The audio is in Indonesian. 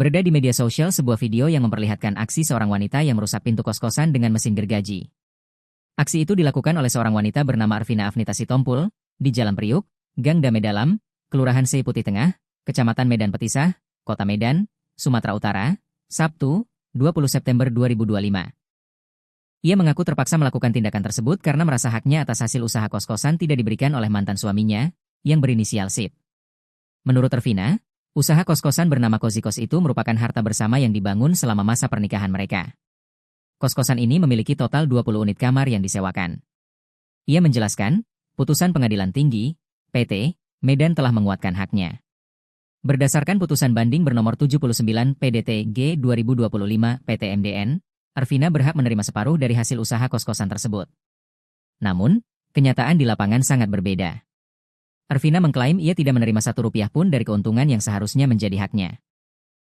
Beredar di media sosial sebuah video yang memperlihatkan aksi seorang wanita yang merusak pintu kos-kosan dengan mesin gergaji. Aksi itu dilakukan oleh seorang wanita bernama Arvina Afnita Sitompul, di Jalan Priuk, Gang Dame Dalam, Kelurahan Sei Putih Tengah, Kecamatan Medan Petisah, Kota Medan, Sumatera Utara, Sabtu, 20 September 2025. Ia mengaku terpaksa melakukan tindakan tersebut karena merasa haknya atas hasil usaha kos-kosan tidak diberikan oleh mantan suaminya, yang berinisial Sip. Menurut Arvina, usaha kos-kosan bernama Cozy Kos itu merupakan harta bersama yang dibangun selama masa pernikahan mereka. Kos-kosan ini memiliki total 20 unit kamar yang disewakan. Ia menjelaskan, putusan Pengadilan Tinggi, PT, Medan telah menguatkan haknya. Berdasarkan putusan banding bernomor 79 PDT-G 2025 PT MDN, Arvina berhak menerima separuh dari hasil usaha kos-kosan tersebut. Namun, kenyataan di lapangan sangat berbeda. Arvina mengklaim ia tidak menerima Rp1 pun dari keuntungan yang seharusnya menjadi haknya.